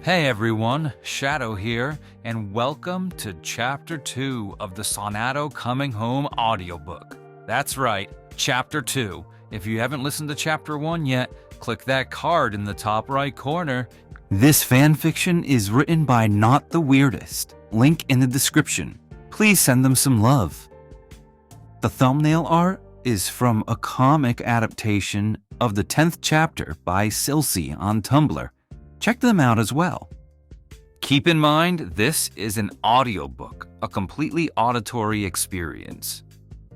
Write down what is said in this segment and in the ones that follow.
Hey everyone, Shadow here, and welcome to Chapter 2 of the Sonadow Coming Home audiobook. That's right, Chapter 2. If you haven't listened to Chapter 1 yet, click that card in the top right corner. This fanfiction is written by Not the Weirdest. Link in the description. Please send them some love. The thumbnail art is from a comic adaptation of the 10th chapter by Silsey on Tumblr. Check them out as well. Keep in mind, this is an audiobook, a completely auditory experience.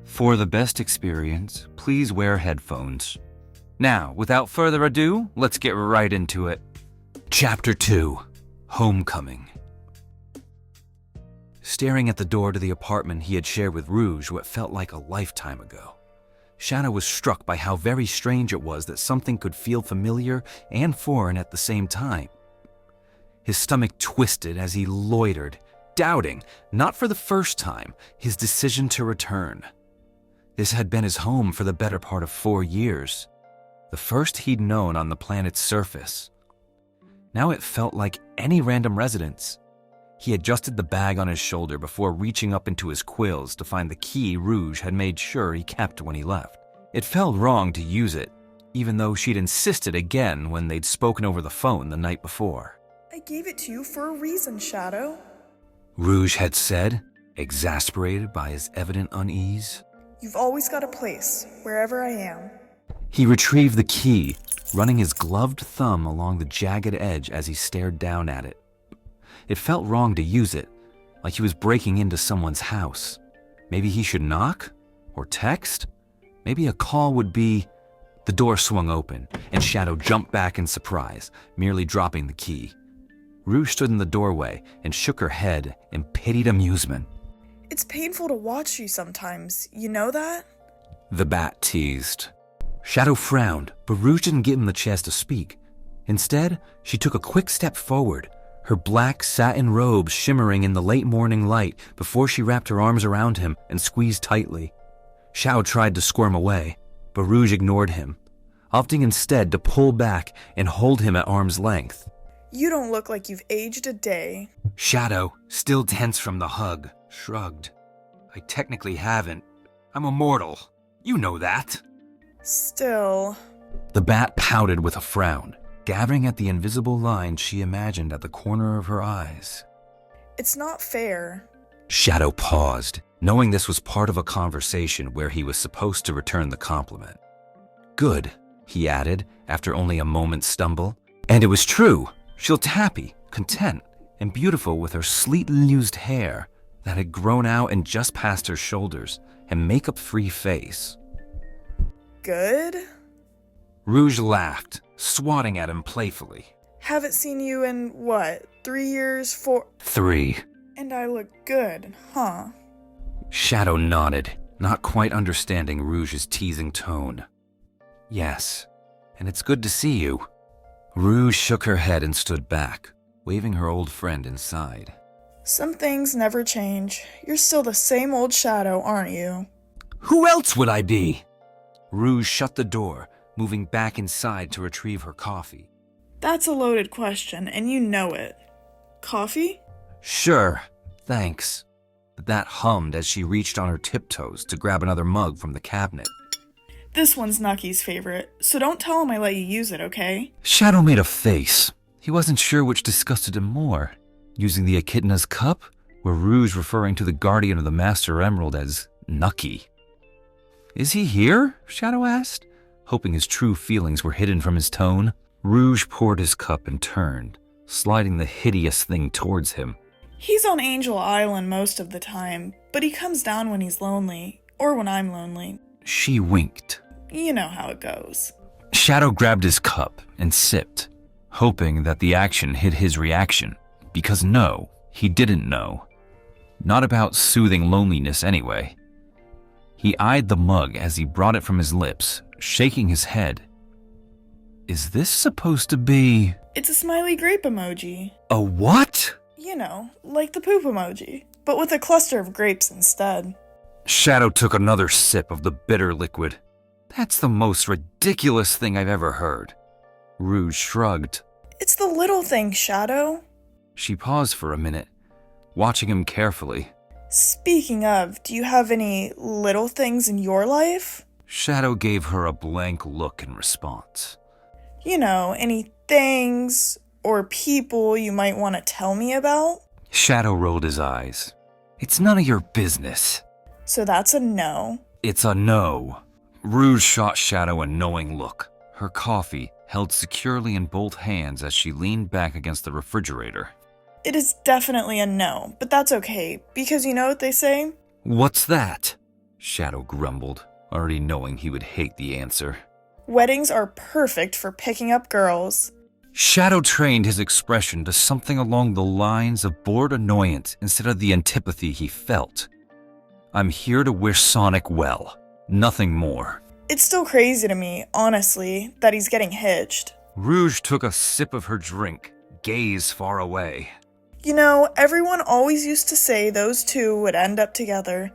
For the best experience, please wear headphones. Now, without further ado, let's get right into it. Chapter 2, Homecoming. Staring at the door to the apartment he had shared with Rouge what felt like a lifetime ago, Shadow was struck by how very strange it was that something could feel familiar and foreign at the same time. His stomach twisted as he loitered, doubting, not for the first time, his decision to return. This had been his home for the better part of 4 years, the first he'd known on the planet's surface. Now it felt like any random residence. He adjusted the bag on his shoulder before reaching up into his quills to find the key Rouge had made sure he kept when he left. It felt wrong to use it, even though she'd insisted again when they'd spoken over the phone the night before. I gave it to you for a reason, Shadow. Rouge had said, exasperated by his evident unease. You've always got a place, wherever I am. He retrieved the key, running his gloved thumb along the jagged edge as he stared down at it. It felt wrong to use it, like he was breaking into someone's house. Maybe he should knock? Or text? Maybe a call would be... The door swung open, and Shadow jumped back in surprise, merely dropping the key. Rouge stood in the doorway and shook her head in pitied amusement. It's painful to watch you sometimes, you know that? The bat teased. Shadow frowned, but Rouge didn't give him the chance to speak. Instead, she took a quick step forward, her black satin robe shimmering in the late morning light before she wrapped her arms around him and squeezed tightly. Xiao tried to squirm away, but Rouge ignored him, opting instead to pull back and hold him at arm's length. You don't look like you've aged a day. Shadow, still tense from the hug, shrugged. I technically haven't. I'm immortal. You know that. Still... The bat pouted with a frown, gathering at the invisible lines she imagined at the corner of her eyes. It's not fair. Shadow paused, knowing this was part of a conversation where he was supposed to return the compliment. Good, he added, after only a moment's stumble. And it was true. She looked happy, content, and beautiful with her sleekly used hair that had grown out and just past her shoulders and makeup-free face. Good? Rouge laughed, swatting at him playfully. Haven't seen you in, 3 years, 4... 3. And I look good, huh? Shadow nodded, not quite understanding Rouge's teasing tone. Yes, and it's good to see you. Rouge shook her head and stood back, waving her old friend inside. Some things never change. You're still the same old Shadow, aren't you? Who else would I be? Rouge shut the door, moving back inside to retrieve her coffee. That's a loaded question, and you know it. Coffee? Sure, thanks. That hummed as she reached on her tiptoes to grab another mug from the cabinet. This one's Nucky's favorite, so don't tell him I let you use it, okay? Shadow made a face. He wasn't sure which disgusted him more, using the Echidna's cup, or Rouge referring to the guardian of the Master Emerald as Nucky. Is he here? Shadow asked, hoping his true feelings were hidden from his tone. Rouge poured his cup and turned, sliding the hideous thing towards him. He's on Angel Island most of the time, but he comes down when he's lonely, or when I'm lonely. She winked. You know how it goes. Shadow grabbed his cup and sipped, hoping that the action hid his reaction, because no, he didn't know. Not about soothing loneliness anyway. He eyed the mug as he brought it from his lips, shaking his head. Is this supposed to be... It's a smiley grape emoji. A what? You know, like the poop emoji, but with a cluster of grapes instead. Shadow took another sip of the bitter liquid. That's the most ridiculous thing I've ever heard. Rouge shrugged. It's the little things, Shadow. She paused for a minute, watching him carefully. Speaking of, do you have any little things in your life? Shadow gave her a blank look in response. You know, any things or people you might want to tell me about? Shadow rolled his eyes. It's none of your business. So that's a no. It's a no. Rouge shot Shadow a knowing look, her coffee held securely in both hands as she leaned back against the refrigerator. It is definitely a no, but that's okay, because you know what they say? What's that? Shadow grumbled, already knowing he would hate the answer. Weddings are perfect for picking up girls. Shadow trained his expression to something along the lines of bored annoyance instead of the antipathy he felt. I'm here to wish Sonic well, nothing more. It's still crazy to me, honestly, that he's getting hitched. Rouge took a sip of her drink, gaze far away. You know, everyone always used to say those two would end up together.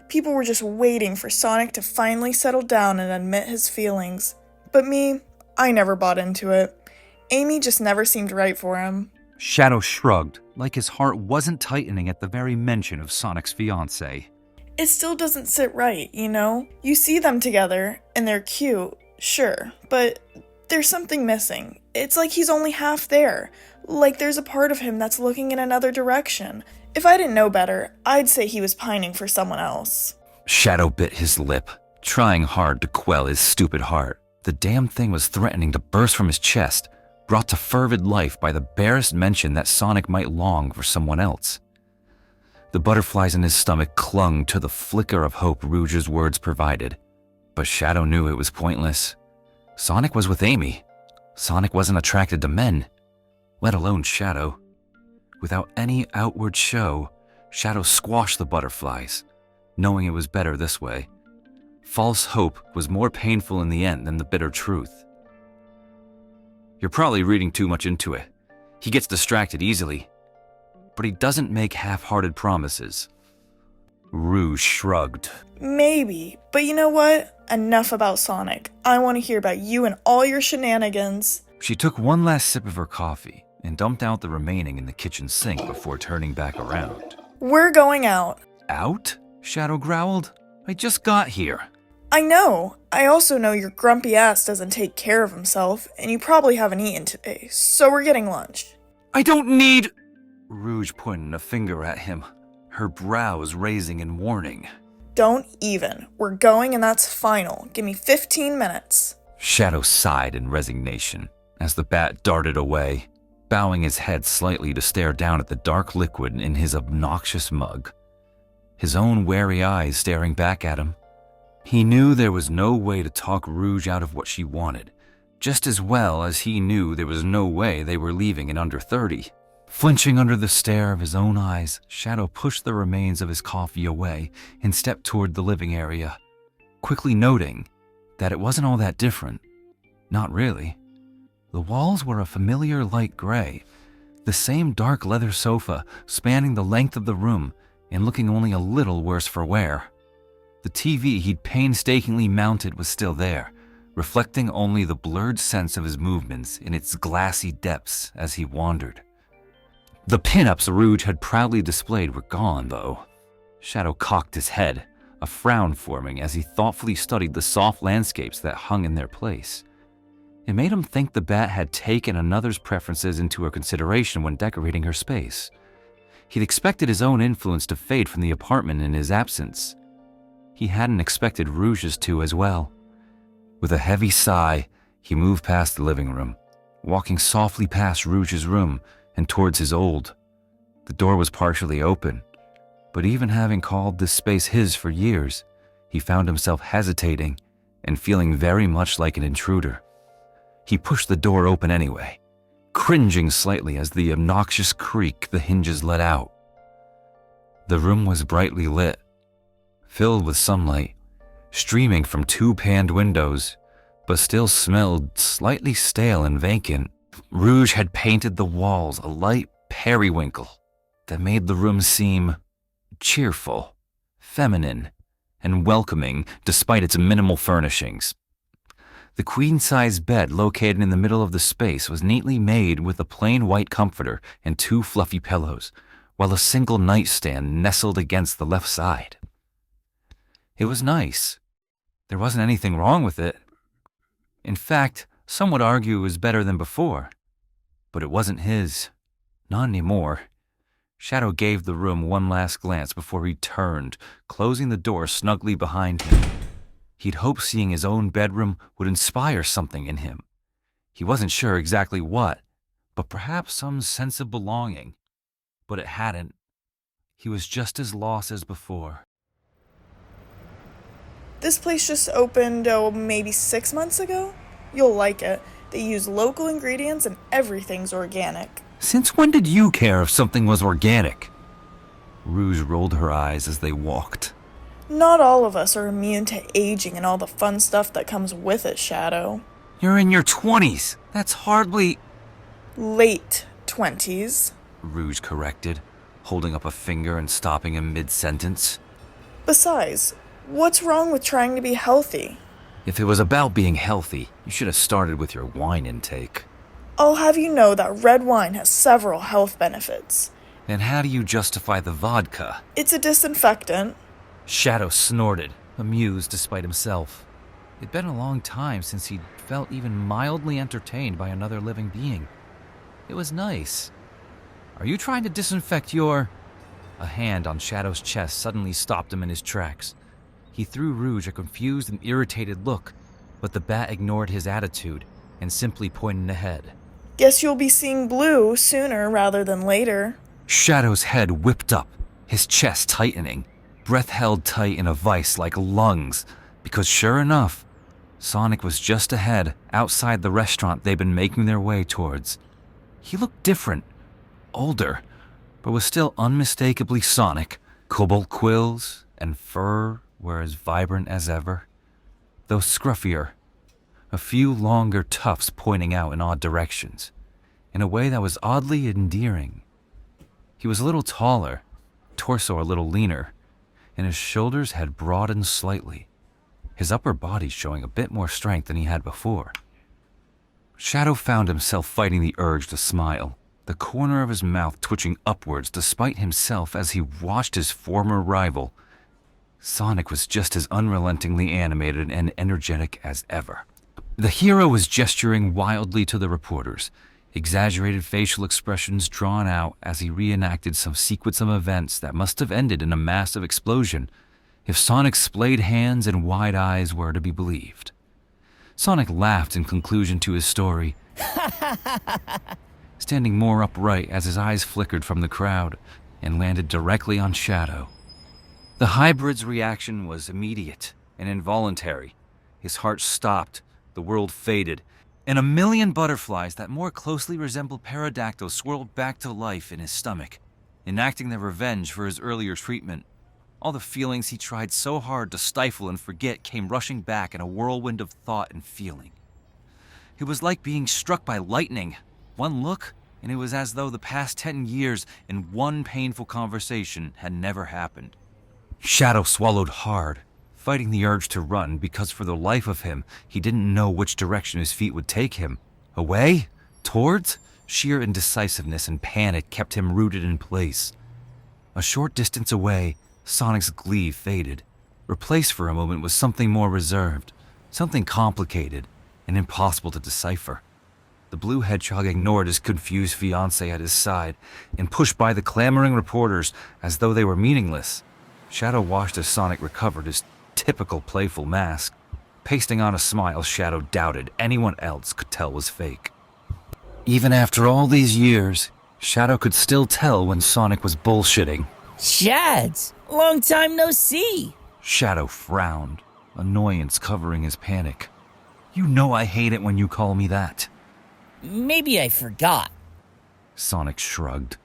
People were just waiting for Sonic to finally settle down and admit his feelings. But me, I never bought into it. Amy just never seemed right for him. Shadow shrugged, like his heart wasn't tightening at the very mention of Sonic's fiancée. It still doesn't sit right, you know? You see them together, and they're cute, sure, but there's something missing. It's like he's only half there. Like there's a part of him that's looking in another direction. If I didn't know better, I'd say he was pining for someone else. Shadow bit his lip, trying hard to quell his stupid heart. The damn thing was threatening to burst from his chest, brought to fervid life by the barest mention that Sonic might long for someone else. The butterflies in his stomach clung to the flicker of hope Rouge's words provided, but Shadow knew it was pointless. Sonic was with Amy. Sonic wasn't attracted to men, let alone Shadow. Without any outward show, Shadow squashed the butterflies, knowing it was better this way. False hope was more painful in the end than the bitter truth. You're probably reading too much into it. He gets distracted easily, but he doesn't make half-hearted promises. Rouge shrugged. Maybe, but you know what? Enough about Sonic. I want to hear about you and all your shenanigans. She took one last sip of her coffee and dumped out the remaining in the kitchen sink before turning back around. We're going out. Out? Shadow growled. I just got here. I know. I also know your grumpy ass doesn't take care of himself, and you probably haven't eaten today, so we're getting lunch. I don't need... Rouge pointed a finger at him, her brows raising in warning. Don't even. We're going and that's final. Give me 15 minutes. Shadow sighed in resignation as the bat darted away, bowing his head slightly to stare down at the dark liquid in his obnoxious mug. His own wary eyes staring back at him. He knew there was no way to talk Rouge out of what she wanted, just as well as he knew there was no way they were leaving in under 30. Flinching under the stare of his own eyes, Shadow pushed the remains of his coffee away and stepped toward the living area, quickly noting that it wasn't all that different. Not really. The walls were a familiar light gray, the same dark leather sofa spanning the length of the room and looking only a little worse for wear. The TV he'd painstakingly mounted was still there, reflecting only the blurred sense of his movements in its glassy depths as he wandered. The pin-ups Rouge had proudly displayed were gone, though. Shadow cocked his head, a frown forming as he thoughtfully studied the soft landscapes that hung in their place. It made him think the bat had taken another's preferences into consideration when decorating her space. He'd expected his own influence to fade from the apartment in his absence. He hadn't expected Rouge's to as well. With a heavy sigh, he moved past the living room, walking softly past Rouge's room and towards his old. The door was partially open, but even having called this space his for years, he found himself hesitating and feeling very much like an intruder. He pushed the door open anyway, cringing slightly as the obnoxious creak the hinges let out. The room was brightly lit, filled with sunlight, streaming from two paned windows, but still smelled slightly stale and vacant. Rouge had painted the walls a light periwinkle that made the room seem cheerful, feminine, and welcoming despite its minimal furnishings. The queen-size bed located in the middle of the space was neatly made with a plain white comforter and 2 fluffy pillows, while a single nightstand nestled against the left side. It was nice. There wasn't anything wrong with it. In fact, some would argue it was better than before. But it wasn't his. Not anymore. Shadow gave the room one last glance before he turned, closing the door snugly behind him. He'd hoped seeing his own bedroom would inspire something in him. He wasn't sure exactly what, but perhaps some sense of belonging. But it hadn't. He was just as lost as before. This place just opened, maybe 6 months ago? You'll like it. They use local ingredients and everything's organic. Since when did you care if something was organic? Rouge rolled her eyes as they walked. Not all of us are immune to aging and all the fun stuff that comes with it, Shadow. You're in your 20s. That's hardly... Late 20s. Rouge corrected, holding up a finger and stopping him mid-sentence. Besides, what's wrong with trying to be healthy? If it was about being healthy, you should have started with your wine intake. I'll have you know that red wine has several health benefits. Then how do you justify the vodka? It's a disinfectant. Shadow snorted, amused despite himself. It'd been a long time since he'd felt even mildly entertained by another living being. It was nice. Are you trying to disinfect your... A hand on Shadow's chest suddenly stopped him in his tracks. He threw Rouge a confused and irritated look, but the bat ignored his attitude and simply pointed ahead. Guess you'll be seeing blue sooner rather than later. Shadow's head whipped up, his chest tightening, breath held tight in a vice like lungs, because sure enough, Sonic was just ahead, outside the restaurant they'd been making their way towards. He looked different, older, but was still unmistakably Sonic. Cobalt quills and fur were as vibrant as ever, though scruffier, a few longer tufts pointing out in odd directions, in a way that was oddly endearing. He was a little taller, torso a little leaner, and his shoulders had broadened slightly, his upper body showing a bit more strength than he had before. Shadow found himself fighting the urge to smile, the corner of his mouth twitching upwards despite himself as he watched his former rival. Sonic was just as unrelentingly animated and energetic as ever. The hero was gesturing wildly to the reporters, exaggerated facial expressions drawn out as he reenacted some sequence of events that must have ended in a massive explosion, if Sonic's splayed hands and wide eyes were to be believed. Sonic laughed in conclusion to his story, standing more upright as his eyes flickered from the crowd and landed directly on Shadow. The hybrid's reaction was immediate and involuntary. His heart stopped, the world faded, and a million butterflies that more closely resembled pterodactyls swirled back to life in his stomach, enacting their revenge for his earlier treatment. All the feelings he tried so hard to stifle and forget came rushing back in a whirlwind of thought and feeling. It was like being struck by lightning. One look, and it was as though the past 10 years in one painful conversation had never happened. Shadow swallowed hard, fighting the urge to run because for the life of him, he didn't know which direction his feet would take him. Away? Towards? Sheer indecisiveness and panic kept him rooted in place. A short distance away, Sonic's glee faded, replaced for a moment with something more reserved, something complicated and impossible to decipher. The blue hedgehog ignored his confused fiancée at his side and pushed by the clamoring reporters as though they were meaningless. Shadow watched as Sonic recovered his typical playful mask, pasting on a smile Shadow doubted anyone else could tell was fake. Even after all these years, Shadow could still tell when Sonic was bullshitting. Shads, long time no see. Shadow frowned, annoyance covering his panic. You know I hate it when you call me that. Maybe I forgot. Sonic shrugged,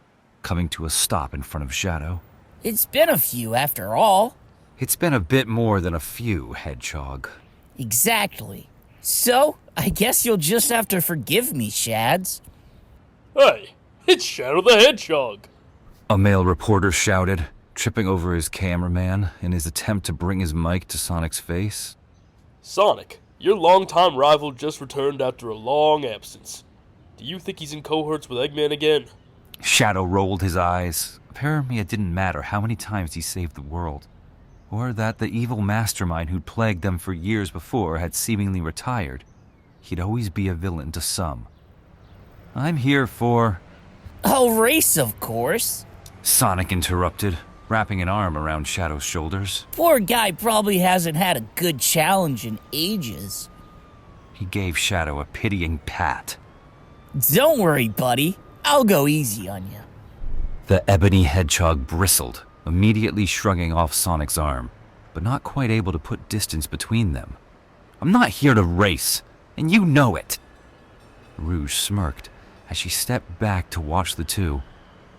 coming to a stop in front of Shadow. It's been a few after all. It's been a bit more than a few, Hedgehog. Exactly. So, I guess you'll just have to forgive me, Shads. Hey, it's Shadow the Hedgehog. A male reporter shouted, tripping over his cameraman in his attempt to bring his mic to Sonic's face. Sonic, Your longtime rival just returned after a long absence. Do you think he's in cohorts with Eggman again? Shadow rolled his eyes. Apparently it didn't matter how many times he saved the world, or that the evil mastermind who'd plagued them for years before had seemingly retired. He'd always be a villain to some. I'm here for... A race, of course. Sonic interrupted, wrapping an arm around Shadow's shoulders. Poor guy probably hasn't had a good challenge in ages. He gave Shadow a pitying pat. Don't worry, buddy. I'll go easy on you. The ebony hedgehog bristled, immediately shrugging off Sonic's arm, but not quite able to put distance between them. I'm not here to race, and you know it. Rouge smirked as she stepped back to watch the two.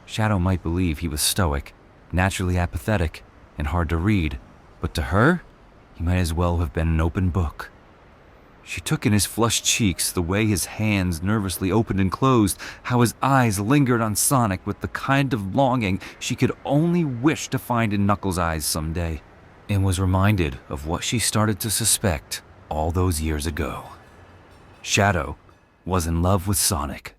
Shadow might believe he was stoic, naturally apathetic, and hard to read, but to her, he might as well have been an open book. She took in his flushed cheeks, the way his hands nervously opened and closed, how his eyes lingered on Sonic with the kind of longing she could only wish to find in Knuckles' eyes someday, and was reminded of what she started to suspect all those years ago. Shadow was in love with Sonic.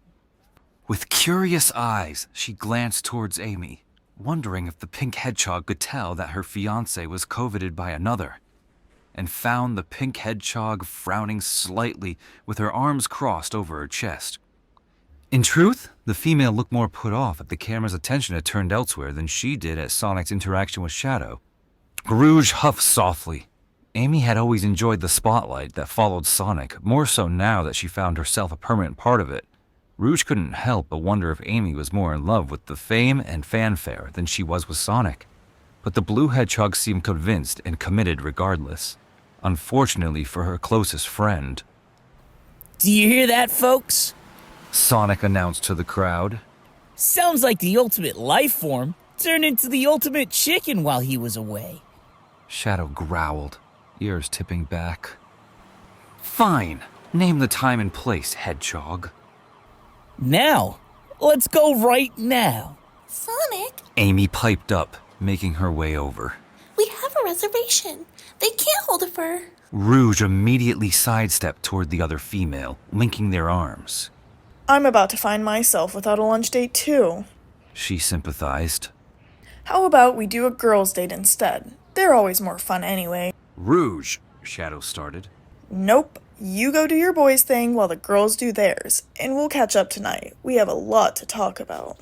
With curious eyes, she glanced towards Amy, wondering if the pink hedgehog could tell that her fiancé was coveted by another, and found the pink hedgehog frowning slightly with her arms crossed over her chest. In truth, the female looked more put off at the camera's attention had turned elsewhere than she did at Sonic's interaction with Shadow. Rouge huffed softly. Amy had always enjoyed the spotlight that followed Sonic, more so now that she found herself a permanent part of it. Rouge couldn't help but wonder if Amy was more in love with the fame and fanfare than she was with Sonic. But the blue hedgehog seemed convinced and committed regardless. Unfortunately for her closest friend. Do you hear that, folks? Sonic announced to the crowd. Sounds like the ultimate life form turned into the ultimate chicken while he was away. Shadow growled, ears tipping back. Fine. Name the time and place, hedgehog. Now, let's go right now. Sonic, Amy piped up, making her way over. we have a reservation. They can't hold it for... Rouge immediately sidestepped toward the other female, linking their arms. I'm about to find myself without a lunch date too. She sympathized. How about we do a girls' date instead? They're always more fun anyway. Rouge, Shadow started. Nope. You go do your boys' thing while the girls do theirs, and we'll catch up tonight. We have a lot to talk about.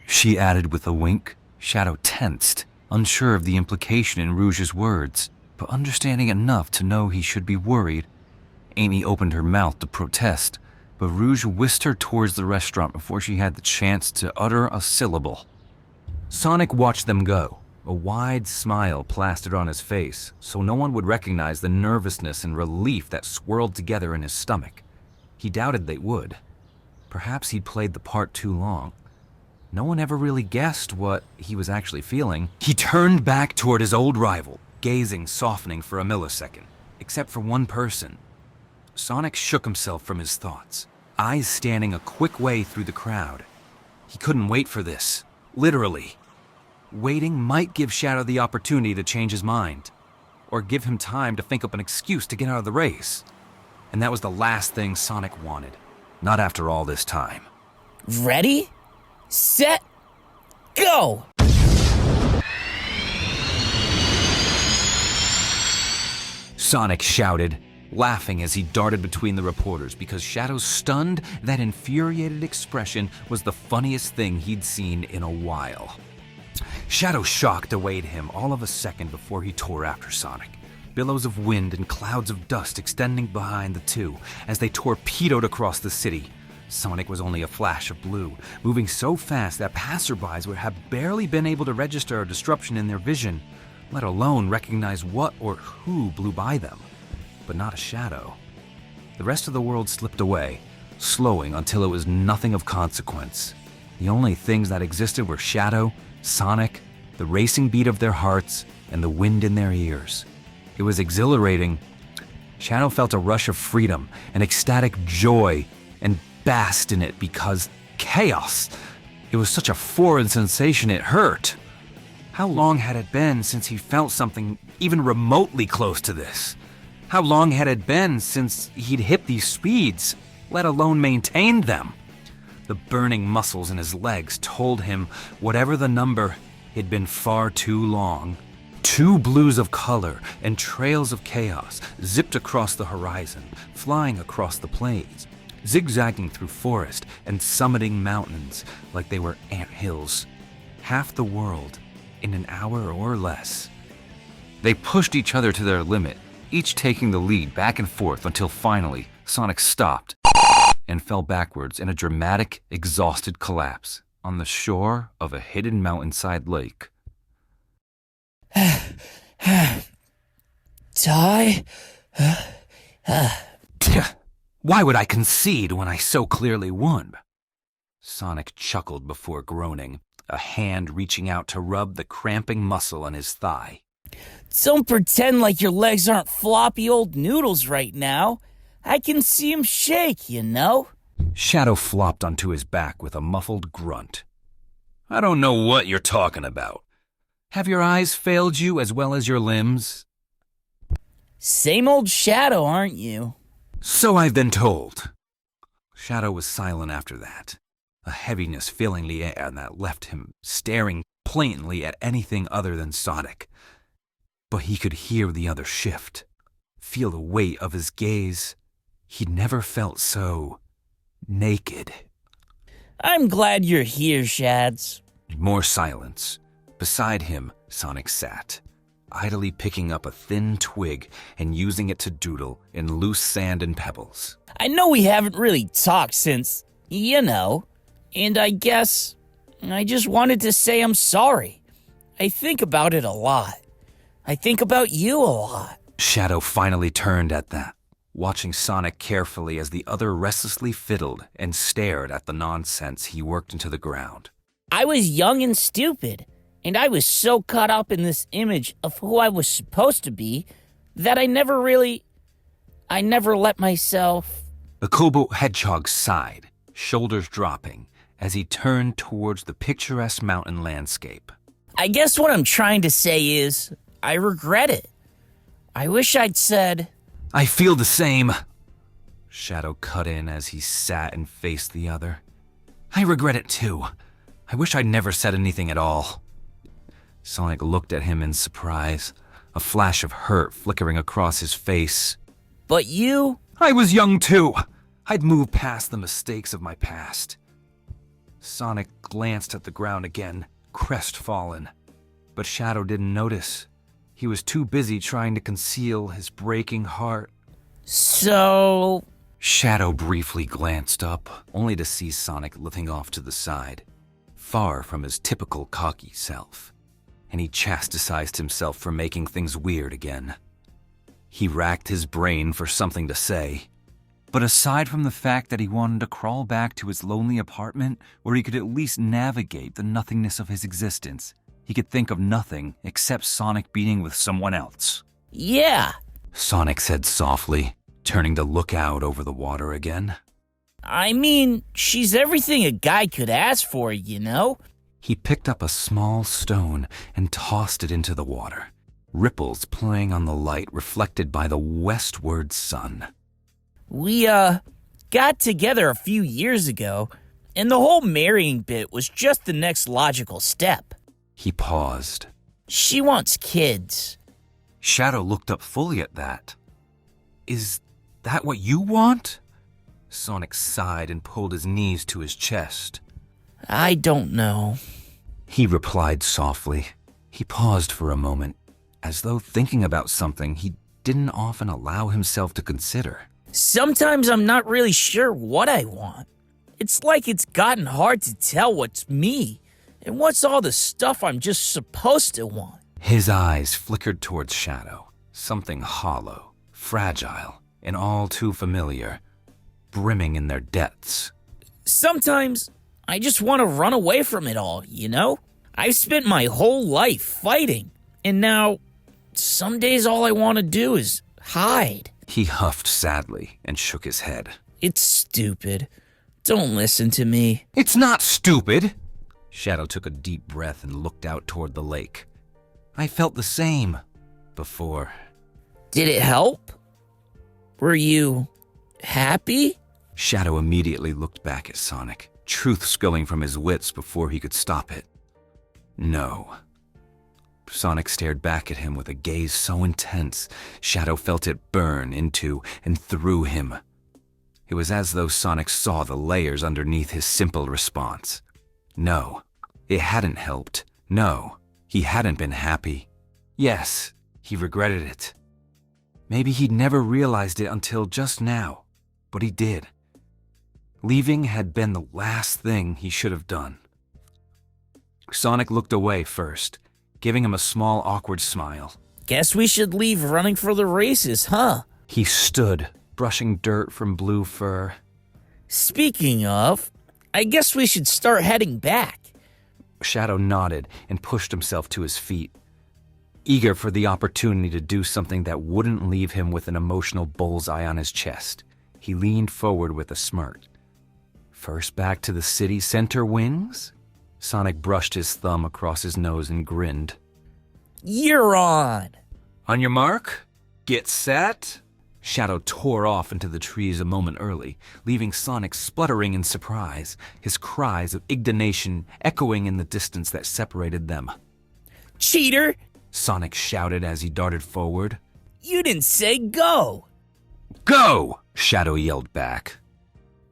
She added with a wink. Shadow tensed, unsure of the implication in Rouge's words, but understanding enough to know he should be worried. Amy opened her mouth to protest, but Rouge whisked her towards the restaurant before she had the chance to utter a syllable. Sonic watched them go, a wide smile plastered on his face, so no one would recognize the nervousness and relief that swirled together in his stomach. He doubted they would. Perhaps he'd played the part too long. No one ever really guessed what he was actually feeling. He turned back toward his old rival, gazing softening for a millisecond, except for one person. Sonic shook himself from his thoughts, eyes standing a quick way through the crowd. He couldn't wait for this, literally. Waiting might give Shadow the opportunity to change his mind, or give him time to think up an excuse to get out of the race. And that was the last thing Sonic wanted, not after all this time. Ready, set, go! Sonic shouted, laughing as he darted between the reporters because Shadow's stunned, that infuriated expression was the funniest thing he'd seen in a while. Shadow's shock delayed him all of a second before he tore after Sonic. Billows of wind and clouds of dust extending behind the two as they torpedoed across the city. Sonic was only a flash of blue, moving so fast that passerbys would have barely been able to register a disruption in their vision, let alone recognize what or who blew by them. But not a shadow. The rest of the world slipped away, slowing until it was nothing of consequence. The only things that existed were Shadow, Sonic, the racing beat of their hearts, and the wind in their ears. It was exhilarating. Shadow felt a rush of freedom and ecstatic joy and basked in it because chaos. It was such a foreign sensation it hurt. How long had it been since he felt something even remotely close to this? How long had it been since he'd hit these speeds, let alone maintained them? The burning muscles in his legs told him whatever the number, had been far too long. 2 blues of color and trails of chaos zipped across the horizon, flying across the plains, zigzagging through forest and summiting mountains like they were anthills. Half the world in an hour or less. They pushed each other to their limit, each taking the lead back and forth until finally Sonic stopped and fell backwards in a dramatic, exhausted collapse on the shore of a hidden mountainside lake. Die? Why would I concede when I so clearly won? Sonic chuckled before groaning, a hand reaching out to rub the cramping muscle on his thigh. Don't pretend like your legs aren't floppy old noodles right now. I can see 'em shake, you know? Shadow flopped onto his back with a muffled grunt. I don't know what you're talking about. Have your eyes failed you as well as your limbs? Same old Shadow, aren't you? So I've been told. Shadow was silent after that, a heaviness filling the air that left him staring plainly at anything other than Sonic. But he could hear the other shift, feel the weight of his gaze. He'd never felt so naked. I'm glad you're here, Shads. More silence. Beside him, Sonic sat, idly picking up a thin twig and using it to doodle in loose sand and pebbles. I know we haven't really talked since, you know, and I guess I just wanted to say I'm sorry. I think about it a lot. I think about you a lot. Shadow finally turned at that, watching Sonic carefully as the other restlessly fiddled and stared at the nonsense he worked into the ground. I was young and stupid, and I was so caught up in this image of who I was supposed to be that I never let myself... The Kobold Hedgehog sighed, shoulders dropping, as he turned towards the picturesque mountain landscape. I guess what I'm trying to say is, I regret it. I wish I'd said... I feel the same. Shadow cut in as he sat and faced the other. I regret it too. I wish I'd never said anything at all. Sonic looked at him in surprise, a flash of hurt flickering across his face. But you... I was young too. I'd moved past the mistakes of my past. Sonic glanced at the ground again, crestfallen. But Shadow didn't notice. He was too busy trying to conceal his breaking heart. So... Shadow briefly glanced up, only to see Sonic looking off to the side, far from his typical cocky self, and he chastised himself for making things weird again. He racked his brain for something to say, but aside from the fact that he wanted to crawl back to his lonely apartment where he could at least navigate the nothingness of his existence, he could think of nothing except Sonic being with someone else. Yeah. Sonic said softly, turning to look out over the water again. I mean, she's everything a guy could ask for, you know? He picked up a small stone and tossed it into the water, ripples playing on the light reflected by the westward sun. We, got together a few years ago, and the whole marrying bit was just the next logical step. He paused. She wants kids. Shadow looked up fully at that. Is that what you want? Sonic sighed and pulled his knees to his chest. I don't know. He replied softly. He paused for a moment, as though thinking about something he didn't often allow himself to consider. Sometimes I'm not really sure what I want. It's like it's gotten hard to tell what's me and what's all the stuff I'm just supposed to want. His eyes flickered towards Shadow, something hollow, fragile, and all too familiar, brimming in their depths. Sometimes I just want to run away from it all, you know? I've spent my whole life fighting, and now some days all I want to do is hide. He huffed sadly and shook his head. It's stupid. Don't listen to me. It's not stupid. Shadow took a deep breath and looked out toward the lake. I felt the same before. Did it help? Were you happy? Shadow immediately looked back at Sonic, truth spilling from his wits before he could stop it. No. Sonic stared back at him with a gaze so intense, Shadow felt it burn into and through him. It was as though Sonic saw the layers underneath his simple response. No, it hadn't helped. No, he hadn't been happy. Yes, he regretted it. Maybe he'd never realized it until just now, but he did. Leaving had been the last thing he should have done. Sonic looked away first, giving him a small, awkward smile. Guess we should leave running for the races, huh? He stood, brushing dirt from blue fur. Speaking of, I guess we should start heading back. Shadow nodded and pushed himself to his feet, eager for the opportunity to do something that wouldn't leave him with an emotional bullseye on his chest. He leaned forward with a smirk. First back to the city center wings? Sonic brushed his thumb across his nose and grinned. You're on! On your mark, get set. Shadow tore off into the trees a moment early, leaving Sonic spluttering in surprise, his cries of indignation echoing in the distance that separated them. Cheater! Sonic shouted as he darted forward. You didn't say go! Go! Shadow yelled back.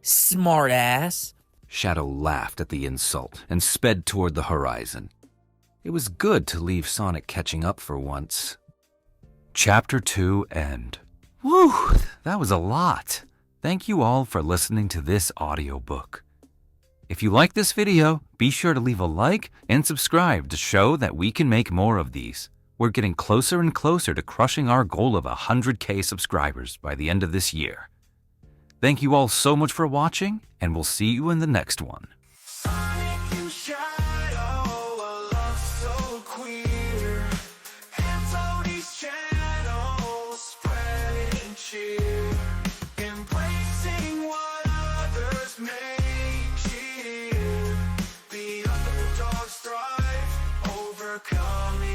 Smartass. Shadow laughed at the insult and sped toward the horizon. It was good to leave Sonic catching up for once. Chapter 2 End. Whew, that was a lot. Thank you all for listening to this audiobook. If you like this video, be sure to leave a like and subscribe to show that we can make more of these. We're getting closer and closer to crushing our goal of 100K subscribers by the end of this year. Thank you all so much for watching, and we'll see you in the next one. Coming.